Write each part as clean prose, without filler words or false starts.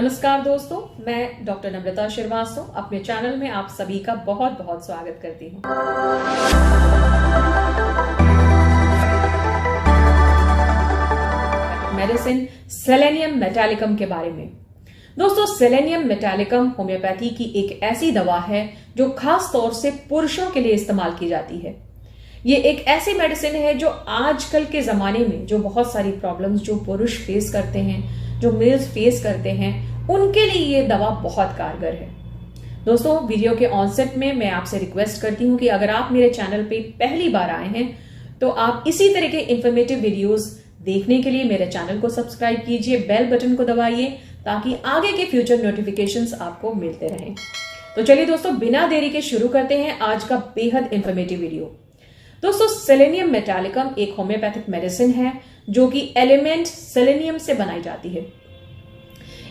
नमस्कार दोस्तों, मैं डॉक्टर नम्रता श्रीवास्तव अपने चैनल में आप सभी का बहुत बहुत स्वागत करती हूँ। मेडिसिन सेलेनियम मेटालिकम के बारे में। दोस्तों, सेलेनियम मेटालिकम होम्योपैथी की एक ऐसी दवा है जो खास तौर से पुरुषों के लिए इस्तेमाल की जाती है। ये एक ऐसी मेडिसिन है जो आजकल के जमाने में जो बहुत सारी प्रॉब्लम्स जो पुरुष फेस करते हैं, जो मेल्स फेस करते हैं, उनके लिए ये दवा बहुत कारगर है। दोस्तों, वीडियो के ऑनसेट में मैं आपसे रिक्वेस्ट करती हूं कि अगर आप मेरे चैनल पे पहली बार आए हैं तो आप इसी तरह के इंफॉर्मेटिव वीडियोस देखने के लिए मेरे चैनल को सब्सक्राइब कीजिए, बेल बटन को दबाइए ताकि आगे के फ्यूचर नोटिफिकेशंस आपको मिलते रहें। तो चलिए दोस्तों, बिना देरी के शुरू करते हैं आज का बेहद इंफॉर्मेटिव वीडियो। दोस्तों, सेलेनियम मेटालिकम एक होम्योपैथिक मेडिसिन है जो कि एलिमेंट सेलेनियम से बनाई जाती है।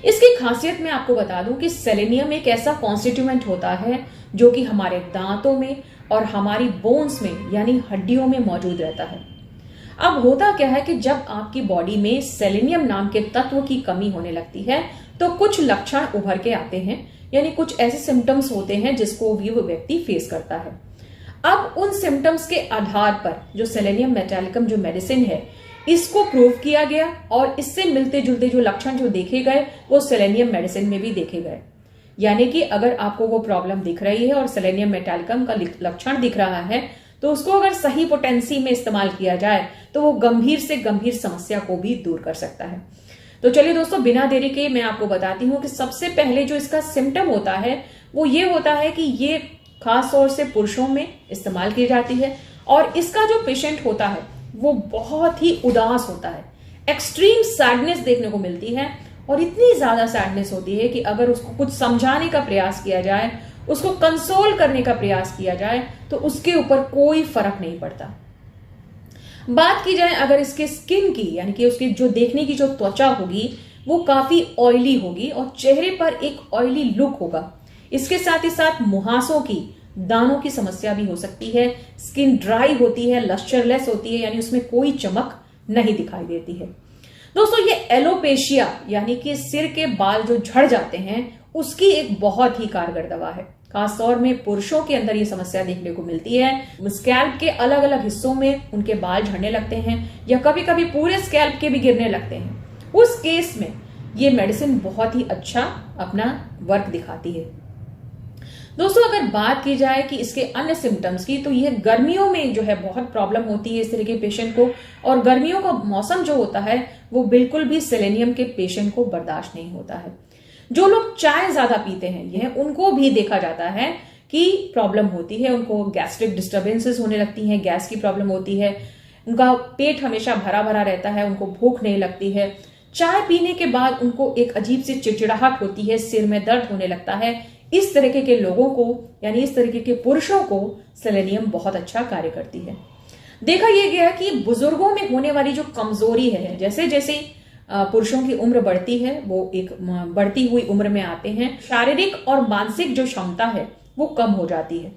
इसकी खासियत मैं आपको बता दूं कि सेलेनियम एक ऐसा कॉन्स्टिट्यूएंट होता है जो कि हमारे दांतों में और हमारी बोन्स में यानी हड्डियों में मौजूद रहता है। अब होता क्या है कि जब आपकी बॉडी में सेलेनियम नाम के तत्व की कमी होने लगती है तो कुछ लक्षण उभर के आते हैं, यानी कुछ ऐसे सिम्टम्स होते हैं जिसको भी वो व्यक्ति फेस करता है। अब उन सिम्टम्स के आधार पर जो सेलेनियम मेटालिकम जो मेडिसिन है इसको प्रूव किया गया और इससे मिलते जुलते जो लक्षण जो देखे गए वो सेलेनियम मेडिसिन में भी देखे गए। यानी कि अगर आपको वो प्रॉब्लम दिख रही है और सेलेनियम मेटालिकम का लक्षण दिख रहा है तो उसको अगर सही पोटेंसी में इस्तेमाल किया जाए तो वो गंभीर से गंभीर समस्या को भी दूर कर सकता है। तो चलिए दोस्तों, बिना देरी के मैं आपको बताती हूँ कि सबसे पहले जो इसका सिम्टम होता है वो ये होता है कि ये खास तौर से पुरुषों में इस्तेमाल की जाती है और इसका जो पेशेंट होता है वो बहुत ही उदास होता है। एक्सट्रीम सैडनेस देखने को मिलती है और इतनी ज्यादा सैडनेस होती है कि अगर उसको कुछ समझाने का प्रयास किया जाए, उसको कंसोल करने का प्रयास किया जाए तो उसके ऊपर कोई फर्क नहीं पड़ता। बात की जाए अगर इसके स्किन की, यानी कि उसकी जो देखने की जो त्वचा होगी वो काफी ऑयली होगी और चेहरे पर एक ऑयली लुक होगा। इसके साथ ही साथ मुहासों की, दानों की समस्या भी हो सकती है। स्किन ड्राई होती है, लस्टरलेस होती है, यानी उसमें कोई चमक नहीं दिखाई देती है। दोस्तों, ये एलोपेशिया यानी कि सिर के बाल जो झड़ जाते हैं उसकी एक बहुत ही कारगर दवा है। खासतौर में पुरुषों के अंदर ये समस्या देखने को मिलती है। स्कैल्प के अलग अलग हिस्सों में उनके बाल झड़ने लगते हैं या कभी कभी पूरे स्कैल्प के भी गिरने लगते हैं। उस केस में ये मेडिसिन बहुत ही अच्छा अपना वर्क दिखाती है। दोस्तों, अगर बात की जाए कि इसके अन्य सिम्टम्स की तो यह गर्मियों में जो है बहुत प्रॉब्लम होती है इस तरह के पेशेंट को, और गर्मियों का मौसम जो होता है वो बिल्कुल भी सेलेनियम के पेशेंट को बर्दाश्त नहीं होता है। जो लोग चाय ज्यादा पीते हैं यह उनको भी देखा जाता है कि प्रॉब्लम होती है, उनको गैस्ट्रिक डिस्टर्बेंसेस होने लगती हैं, गैस की प्रॉब्लम होती है, उनका पेट हमेशा भरा भरा रहता है, उनको भूख नहीं लगती है। चाय पीने के बाद उनको एक अजीब सी चिड़चिड़ाहट होती है, सिर में दर्द होने लगता है। इस तरीके के लोगों को, यानी इस तरीके के पुरुषों को सेलेनियम बहुत अच्छा कार्य करती है। देखा यह गया कि बुजुर्गों में होने वाली जो कमजोरी है, जैसे जैसे पुरुषों की उम्र बढ़ती है वो एक बढ़ती हुई उम्र में आते हैं, शारीरिक और मानसिक जो क्षमता है वो कम हो जाती है।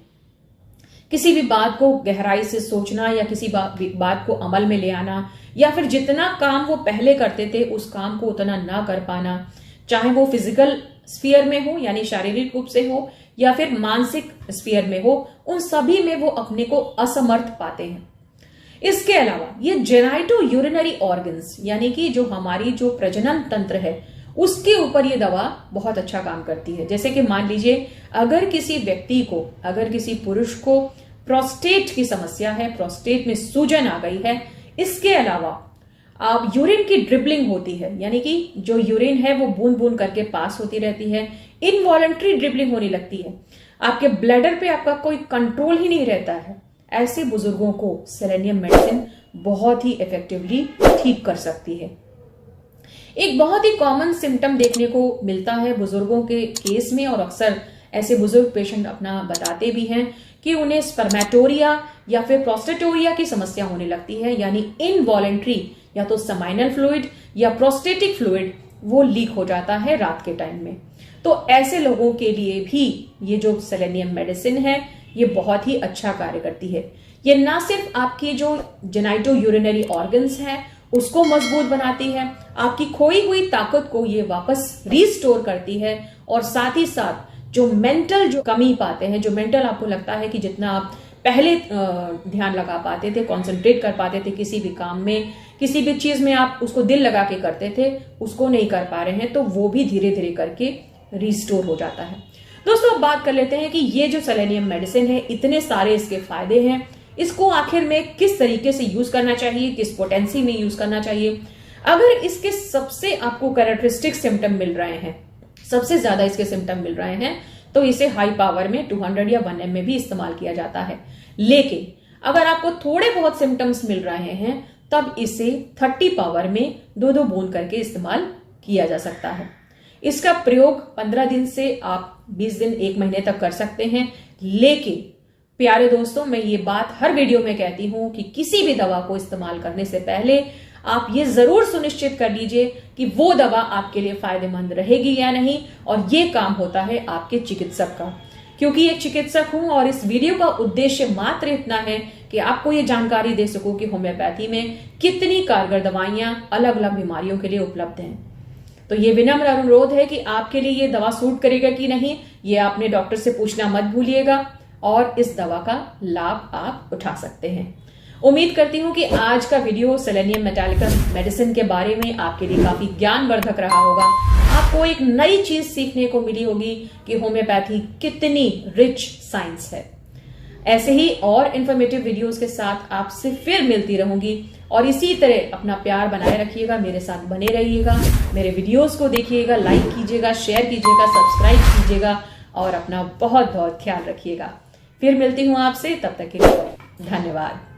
किसी भी बात को गहराई से सोचना या किसी बात को अमल में ले आना, या फिर जितना काम वो पहले करते थे उस काम को उतना ना कर पाना, चाहे वो फिजिकल स्फीयर में हो यानी शारीरिक रूप से हो या फिर मानसिक स्फीयर में हो, उन सभी में वो अपने को असमर्थ पाते हैं। इसके अलावा ये जेनाइटो यूरिनरी ऑर्गन्स यानी कि जो हमारी जो प्रजनन तंत्र है उसके ऊपर ये दवा बहुत अच्छा काम करती है। जैसे कि मान लीजिए अगर किसी व्यक्ति को, अगर किसी पुरुष को प्रोस्टेट की समस्या है, प्रोस्टेट में सूजन आ गई है, इसके अलावा अब यूरिन की ड्रिबलिंग होती है, यानी कि जो यूरिन है वो बूंद बूंद करके पास होती रहती है, इनवॉलंटरी ड्रिबलिंग होने लगती है, आपके ब्लैडर पे आपका कोई कंट्रोल ही नहीं रहता है, ऐसे बुजुर्गों को सेलेनियम मेडिसिन बहुत ही इफेक्टिवली ठीक कर सकती है। एक बहुत ही कॉमन सिम्टम देखने को मिलता है बुजुर्गों के केस में, और अक्सर ऐसे बुजुर्ग पेशेंट अपना बताते भी हैं कि उन्हें स्पर्मेटोरिया या फिर प्रोस्टेटोरिया की समस्या होने लगती है, यानी इनवॉलंटरी या तो सेमाइनल फ्लूइड या प्रोस्टेटिक फ्लूइड वो लीक हो जाता है रात के टाइम में। तो ऐसे लोगों के लिए भी ये जो सेलेनियम मेडिसिन है ये बहुत ही अच्छा कार्य करती है। ये ना सिर्फ आपकी जो जेनाइटो यूरिनरी ऑर्गन्स हैं उसको मजबूत बनाती है, आपकी खोई हुई ताकत को ये वापस रिस्टोर करती है, और साथ ही साथ जो मेंटल जो कमी पाते हैं, जो मेंटल आपको लगता है कि जितना आप पहले ध्यान लगा पाते थे, कंसंट्रेट कर पाते थे किसी भी काम में, किसी भी चीज में आप उसको दिल लगा के करते थे, उसको नहीं कर पा रहे हैं, तो वो भी धीरे धीरे करके रिस्टोर हो जाता है। दोस्तों अब बात कर लेते हैं कि ये जो सेलेनियम मेडिसिन है, इतने सारे इसके फायदे हैं, इसको आखिर में किस तरीके से यूज करना चाहिए, किस पोटेंसी में यूज करना चाहिए। अगर इसके सबसे आपको कैरेक्टरिस्टिक सिम्टम मिल रहे हैं, सबसे ज्यादा इसके सिम्टम मिल रहे हैं, तो इसे हाई पावर में 200 या 1 ml में भी इस्तेमाल किया जाता है। लेकिन अगर आपको थोड़े बहुत सिम्टम्स मिल रहे हैं, तब इसे 30 पावर में 2-2 बूंद करके इस्तेमाल किया जा सकता है। इसका प्रयोग 15 दिन से आप 20 दिन 1 महीने तक कर सकते हैं। लेकिन प्यारे दोस्तों, मैं ये बात हर वीडियो में कहती हूं कि किसी भी दवा को इस्तेमाल करने से पहले आप ये जरूर सुनिश्चित कर लीजिए कि वो दवा आपके लिए फायदेमंद रहेगी या नहीं, और ये काम होता है आपके चिकित्सक का। क्योंकि एक चिकित्सक हूं और इस वीडियो का उद्देश्य मात्र इतना है कि आपको ये जानकारी दे सकूं कि होम्योपैथी में कितनी कारगर दवाइयां अलग अलग बीमारियों के लिए उपलब्ध हैं। तो ये विनम्र अनुरोध है कि आपके लिए ये दवा सूट करेगा कि नहीं, ये आपने डॉक्टर से पूछना मत भूलिएगा, और इस दवा का लाभ आप उठा सकते हैं। उम्मीद करती हूं कि आज का वीडियो सेलेनियम मेटालिकम मेडिसिन के बारे में आपके लिए काफी ज्ञानवर्धक रहा होगा। आपको एक नई चीज सीखने को मिली होगी कि होम्योपैथी कितनी रिच साइंस है। ऐसे ही और इंफॉर्मेटिव वीडियोस के साथ आपसे फिर मिलती रहूंगी, और इसी तरह अपना प्यार बनाए रखिएगा, मेरे साथ बने रहिएगा, मेरे वीडियोस को देखिएगा, लाइक कीजिएगा, शेयर कीजिएगा, सब्सक्राइब कीजिएगा, और अपना बहुत बहुत ख्याल रखिएगा। फिर मिलती हूं आपसे, तब तक के लिए धन्यवाद।